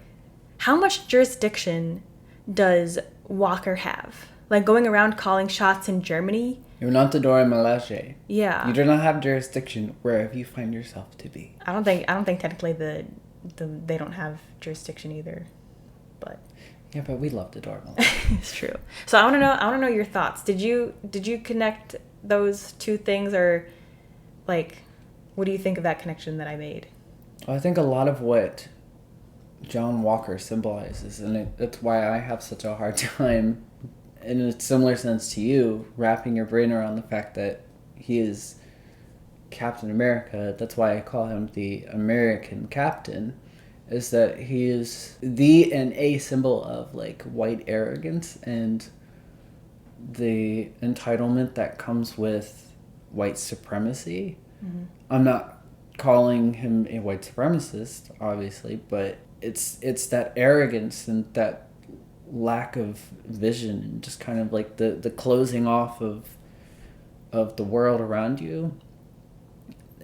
how much jurisdiction does Walker have? Like, going around calling shots in Germany? You're not the Dora Milaje. Yeah. You do not have jurisdiction wherever you find yourself to be. I don't think technically they don't have jurisdiction either. But Yeah, but we love the Dora Milaje. it's true. So I want to know your thoughts. Did you connect those two things, or like, what do you think of that connection that I made? I think a lot of what John Walker symbolizes, and that's why I have such a hard time, in a similar sense to you, wrapping your brain around the fact that he is Captain America. That's why I call him the American Captain, is that he is the and a symbol of like white arrogance and the entitlement that comes with white supremacy. Mm-hmm. I'm not calling him a white supremacist, obviously, but it's that arrogance and that lack of vision and just kind of like the closing off of the world around you.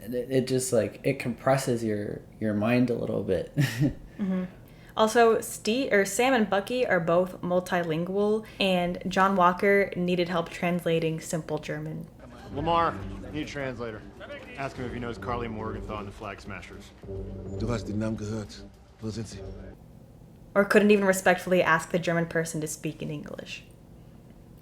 It just like, it compresses your mind a little bit. Mm-hmm. Also, Sam and Bucky are both multilingual, and John Walker needed help translating simple German. Lamar, need a translator. Ask him if he knows Carly Morgenthau and the Flag Smashers. Du hast den Namen gehört. Wo sind sie? Or couldn't even respectfully ask the German person to speak in English.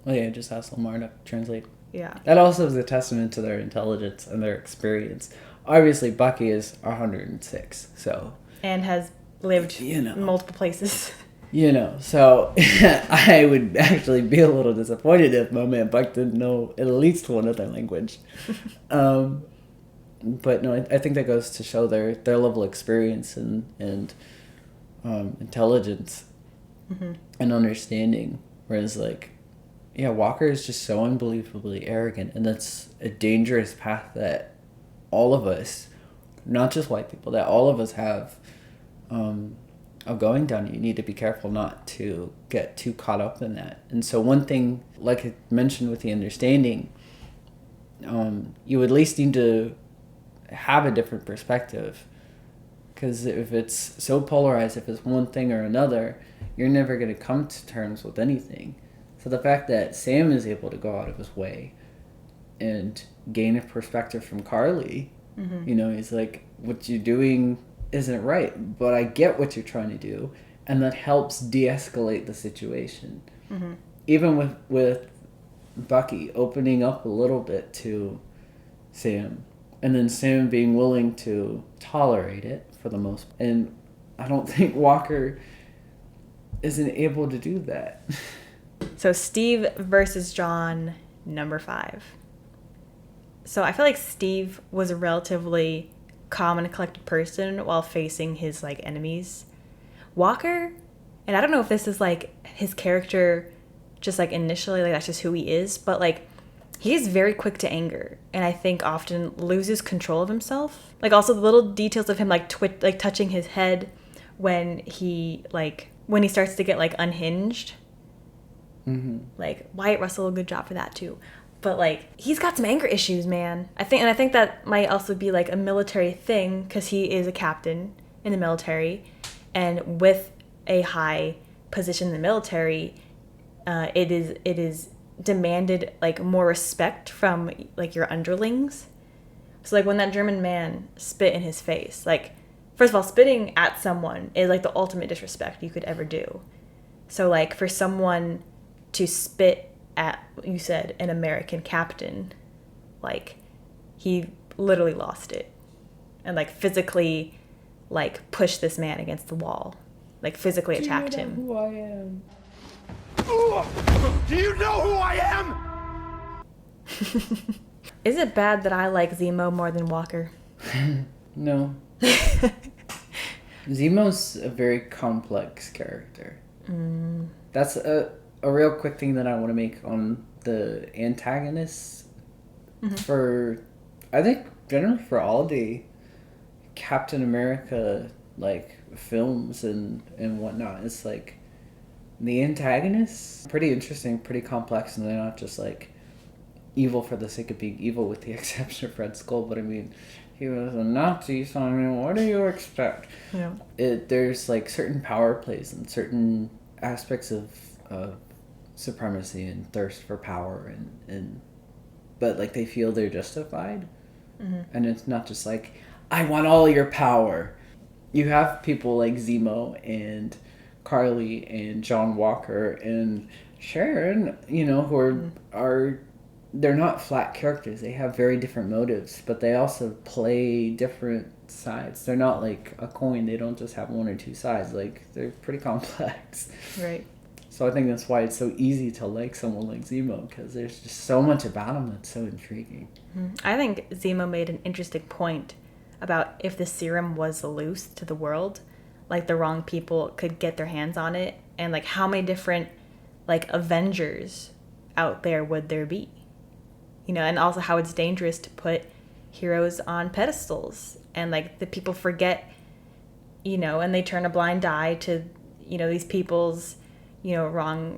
Well, yeah, just ask Lamar to translate. Yeah. That also is a testament to their intelligence and their experience. Obviously, Bucky is 106, so... And has lived you know, in multiple places. You know, so I would actually be a little disappointed if my man Buck didn't know at least one other language. But no, I think that goes to show their level of experience and intelligence mm-hmm. and understanding. Whereas, like, yeah, Walker is just so unbelievably arrogant, and that's a dangerous path that all of us, not just white people, that all of us have of going down. You need to be careful not to get too caught up in that. And so one thing, like I mentioned with the understanding, you at least need to have a different perspective, because if it's so polarized, if it's one thing or another, you're never going to come to terms with anything. So the fact that Sam is able to go out of his way and gain a perspective from Carly, mm-hmm. you know, he's like, what you're doing isn't right, but I get what you're trying to do, and that helps de-escalate the situation. Mm-hmm. Even with Bucky opening up a little bit to Sam, and then Sam being willing to tolerate it for the most part. And I don't think Walker isn't able to do that. So Steve versus John, number 5. So I feel like Steve was a relatively calm and collected person while facing his like enemies. Walker, and I don't know if this is like his character just like initially, like that's just who he is, but like he is very quick to anger, and I think often loses control of himself. Like also the little details of him like touching his head when he starts to get like unhinged. Mm-hmm. Like Wyatt Russell, good job for that too. But like he's got some anger issues, man. I think that might also be like a military thing, because he is a captain in the military, and with a high position in the military, it is demanded like more respect from like your underlings. So like when that German man spit in his face, like first of all, spitting at someone is like the ultimate disrespect you could ever do. So like for someone to spit at, you said, an American captain, like he literally lost it, and like physically like pushed this man against the wall, like physically attacked him. Do you know who I am? Do you know who I am? Is it bad that I like Zemo more than Walker? No. Zemo's a very complex character. That's a real quick thing that I want to make on the antagonists. For, I think, generally for all the Captain America, like, films and whatnot, it's like, the antagonists, pretty interesting, pretty complex, and they're not just, like, evil for the sake of being evil, with the exception of Red Skull, but I mean, he was a Nazi, so I mean, what do you expect? Yeah. There's, like, certain power plays and certain aspects of supremacy and thirst for power, but, like, they feel they're justified, and it's not just like, I want all your power. You have people like Zemo and Carly and John Walker and Sharon, you know, who are they're not flat characters. They have very different motives, but they also play different sides. They're not like a coin. They don't just have one or two sides. Like, they're pretty complex. Right. So I think that's why it's so easy to like someone like Zemo, because there's just so much about him that's so intriguing. I think Zemo made an interesting point about if the serum was loose to the world, like the wrong people could get their hands on it, and like how many different like Avengers out there would there be? You know, and also how it's dangerous to put heroes on pedestals, and like the people forget, you know, and they turn a blind eye to, you know, these people's, you know,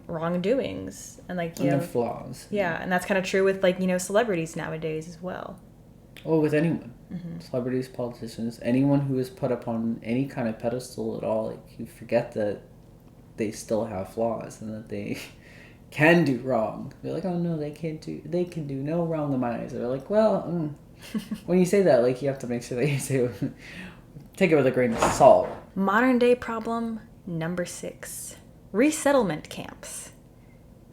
wrongdoings and like, you and know, their flaws. Yeah, and that's kind of true with like, you know, celebrities nowadays as well. Well, with anyone. Celebrities, politicians, anyone who is put up on any kind of pedestal at all, like, you forget that they still have flaws and that they can do wrong. They're like, oh no, they can do no wrong in my eyes. They're like, well, when you say that, like, you have to make sure that you say, take it with a grain of salt. Modern day problem number 6, resettlement camps.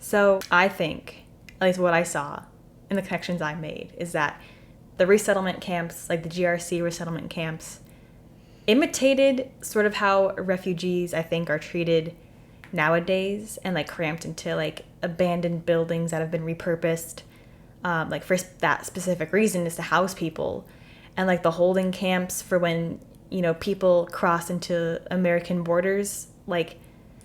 So I think, at least what I saw in the connections I made, is that the resettlement camps, like the GRC resettlement camps, imitated sort of how refugees, I think, are treated nowadays, and like cramped into like abandoned buildings that have been repurposed, like for that specific reason, is to house people, and like the holding camps for when, you know, people cross into American borders, like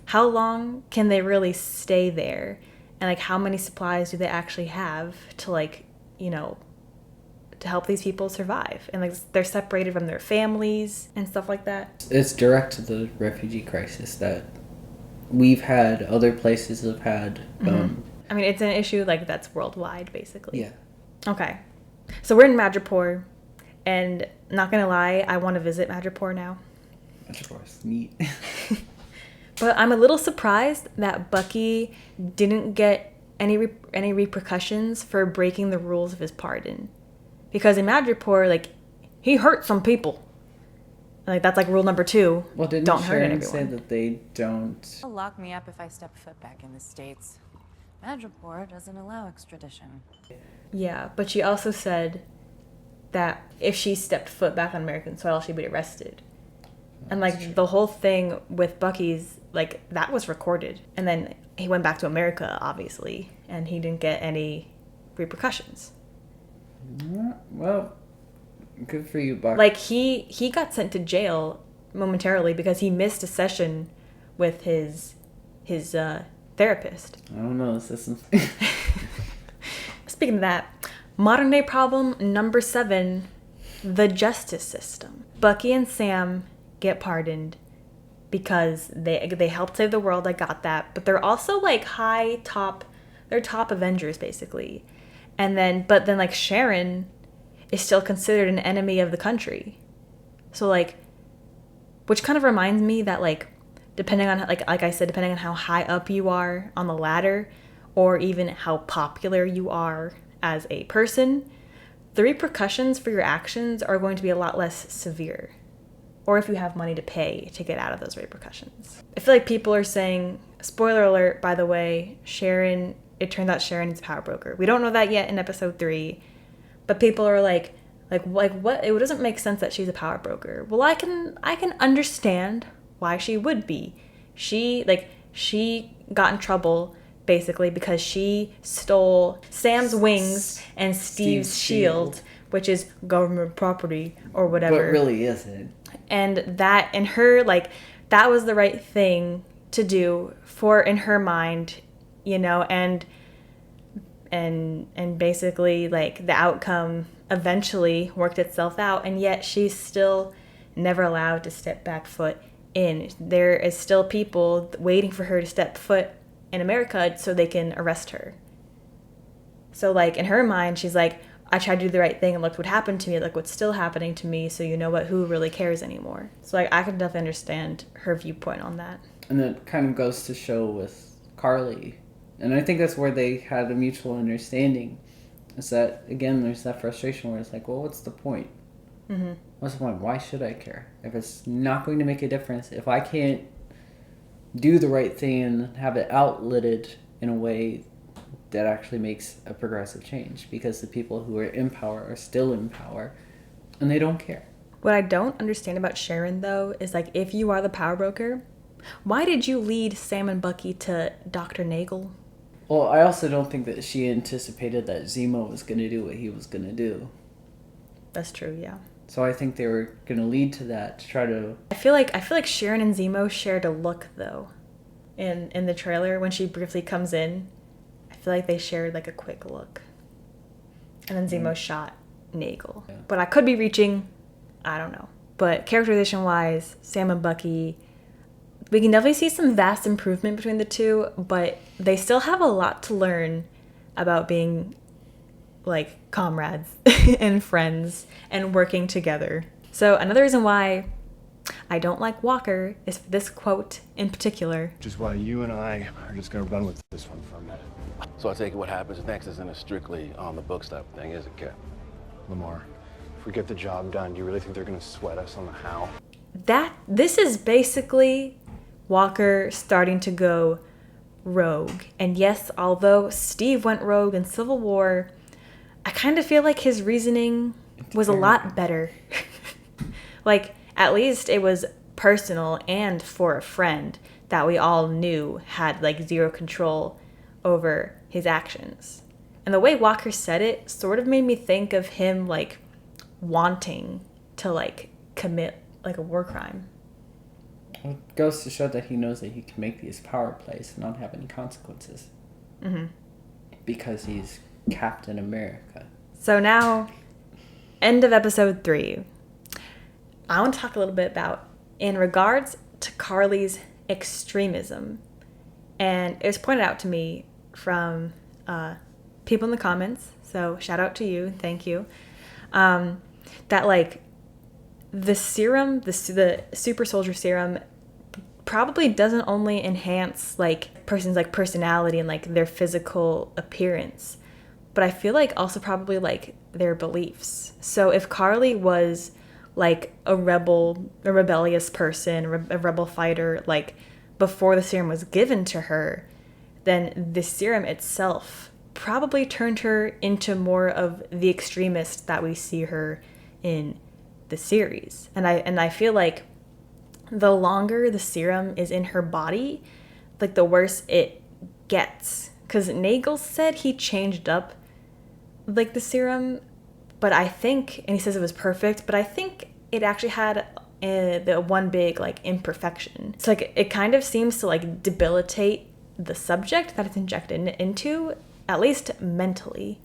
how long can they really stay there, and like how many supplies do they actually have to, like, you know, to help these people survive, and like they're separated from their families and stuff like that. It's direct to the refugee crisis that we've had, other places have had. I mean, it's an issue like that's worldwide, basically. Yeah. Okay, so we're in Madripoor, and not gonna lie, I want to visit Madripoor now. Madripoor's neat. But I'm a little surprised that Bucky didn't get any repercussions for breaking the rules of his pardon. Because in Madripoor, like, he hurt some people. Like, that's like rule number 2. Well, didn't don't hurt Sharon anyone. say that they don't... They'll lock me up if I step foot back in the States. Madripoor doesn't allow extradition. Yeah, but she also said that if she stepped foot back on American soil, she'd be arrested. And like the whole thing with Bucky's, like, that was recorded. And then he went back to America, obviously, and he didn't get any repercussions. Well, good for you, Buck. Like, he got sent to jail momentarily because he missed a session with his therapist. I don't know. This isn't... Speaking of that, modern day problem number 7, the justice system. Bucky and Sam get pardoned because they helped save the world. I got that. But they're also like they're top Avengers, basically. But then like Sharon is still considered an enemy of the country. So like, which kind of reminds me that like, depending on, like I said, depending on how high up you are on the ladder, or even how popular you are as a person, the repercussions for your actions are going to be a lot less severe. Or if you have money to pay to get out of those repercussions. I feel like people are saying, spoiler alert, by the way, it turns out Sharon is a power broker. We don't know that yet in episode 3, but people are like what? It doesn't make sense that she's a power broker. Well, I can understand why she would be. She got in trouble basically, because she stole Sam's wings and Steve's shield, which is government property or whatever. But really isn't. And that, in her, like, that was the right thing to do for, in her mind, you know, and basically, like, the outcome eventually worked itself out, and yet she's still never allowed to step back foot in. There is still people waiting for her to step foot in America so they can arrest her. So, like, in her mind, she's like, I tried to do the right thing and look what happened to me, look what's still happening to me, so you know what, who really cares anymore? So, like, I can definitely understand her viewpoint on that. And it kind of goes to show with Carly. And I think that's where they had a mutual understanding. Is that, again, there's that frustration where it's like, well, what's the point? Mm-hmm. What's the point? Why should I care? If it's not going to make a difference, if I can't do the right thing and have it outletted in a way that actually makes a progressive change, because the people who are in power are still in power and they don't care. What I don't understand about Sharon, though, is, like, if you are the power broker, why did you lead Sam and Bucky to Dr. Nagel? Well, I also don't think that she anticipated that Zemo was going to do what he was going to do. That's true, yeah. So I think they were going to lead to that, to try to... I feel like Sharon and Zemo shared a look, though, in the trailer when she briefly comes in. I feel like they shared, like, a quick look. And then Zemo shot Nagel. Yeah. But I could be reaching, I don't know. But characterization-wise, Sam and Bucky, we can definitely see some vast improvement between the two, but they still have a lot to learn about being, like, comrades and friends and working together. So another reason why I don't like Walker is for this quote in particular. Which is why you and I are just gonna run with this one for a minute. So I take it what happens next isn't a strictly on the books type thing, is it, Cap? Lamar, if we get the job done, do you really think they're gonna sweat us on the how? This is basically Walker starting to go rogue. And yes, although Steve went rogue in Civil War, I kind of feel like his reasoning was a lot better. Like, at least it was personal and for a friend that we all knew had, like, zero control over his actions. And the way Walker said it sort of made me think of him, like, wanting to, like, commit, like, a war crime. It goes to show that he knows that he can make these power plays and not have any consequences. Mm-hmm. Because he's Captain America. So now, end of episode 3. I want to talk a little bit about, in regards to Carly's extremism. And it was pointed out to me from people in the comments, so shout out to you, thank you, that, like, the serum, the super soldier serum, probably doesn't only enhance, like, person's, like, personality and, like, their physical appearance, but I feel like also probably, like, their beliefs. So if Carly was, like, a rebellious person, a rebel fighter, like, before the serum was given to her, then the serum itself probably turned her into more of the extremist that we see her in the series. And I feel like the longer the serum is in her body, like, the worse it gets. Because Nagel said he changed up, like, the serum, but I think, and he says it was perfect, but I think it actually had the one big, like, imperfection. So, like, it kind of seems to, like, debilitate the subject that it's injected into, at least mentally.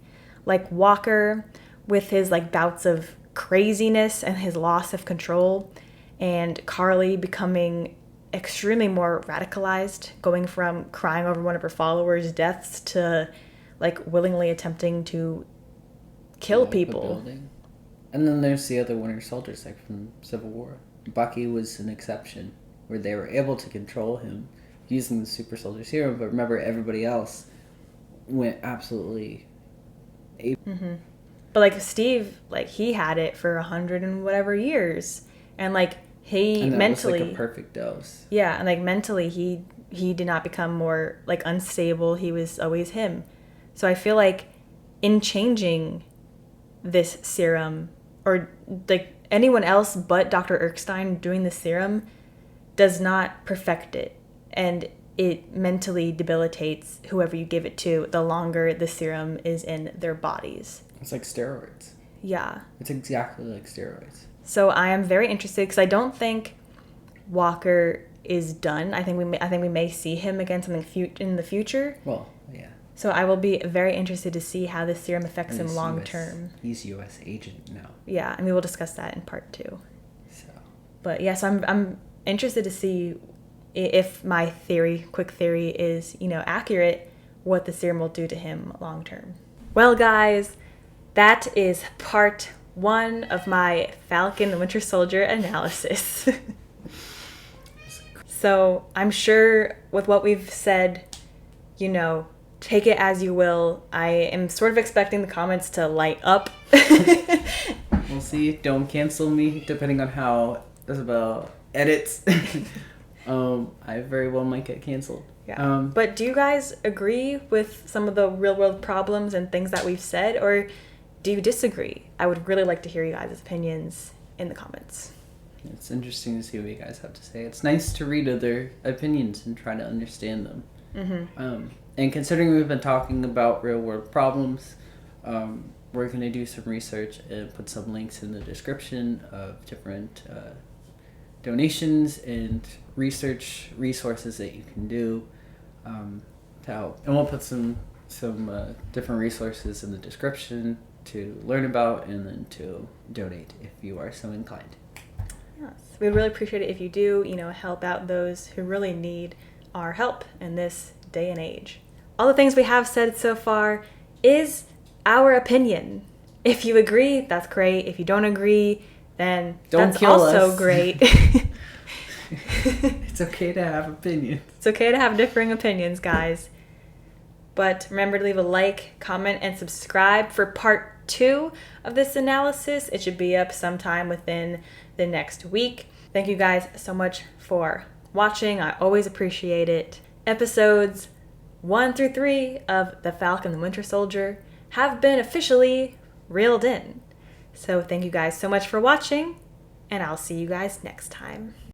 Like, Walker, with his, like, bouts of craziness and his loss of control, and Carly becoming extremely more radicalized, going from crying over one of her followers' deaths to, like, willingly attempting to kill people. And then there's the other Winter Soldiers, like, from Civil War. Bucky was an exception, where they were able to control him using the super soldier serum, but remember, everybody else went absolutely Mm-hmm. But, like, Steve, like, he had it for 100 and whatever years, and, like, he and that mentally was, like, a perfect dose. Yeah, and, like, mentally he did not become more, like, unstable. He was always him. So I feel like in changing this serum, or, like, anyone else but Dr. Erskine doing the serum does not perfect it. And it mentally debilitates whoever you give it to the longer the serum is in their bodies. It's like steroids. Yeah. It's exactly like steroids. So I am very interested because I don't think Walker is done. I think we may see him again in the future. Well, yeah. So I will be very interested to see how this serum affects And him he's long term. He's U.S. agent now. Yeah, and we will discuss that in part 2. So. But yes, I'm interested to see if my quick theory is, accurate, what the serum will do to him long term. Well, guys, that is part 1 of my Falcon the Winter Soldier analysis. So I'm sure with what we've said, take it as you will. I am sort of expecting the comments to light up. We'll see. Don't cancel me, depending on how Isabel edits. I very well might get canceled. Yeah. But do you guys agree with some of the real world problems and things that we've said, or do you disagree? I would really like to hear you guys' opinions in the comments. It's interesting to see what you guys have to say. It's nice to read other opinions and try to understand them. Mm-hmm. And considering we've been talking about real world problems, we're going to do some research and put some links in the description of different donations and research resources that you can do to help. And we'll put some different resources in the description to learn about and then to donate if you are so inclined. Yes, we'd really appreciate it if you do, help out those who really need our help in this day and age. All the things we have said so far is our opinion. If you agree, that's great. If you don't agree, then that's also great. It's okay to have opinions. It's okay to have differing opinions, guys. But remember to leave a like, comment, and subscribe for part 2 of this analysis. It should be up sometime within the next week. Thank you guys so much for watching. I always appreciate it. Episodes 1 through 3 of The Falcon the Winter Soldier have been officially reeled in. So thank you guys so much for watching, and I'll see you guys next time.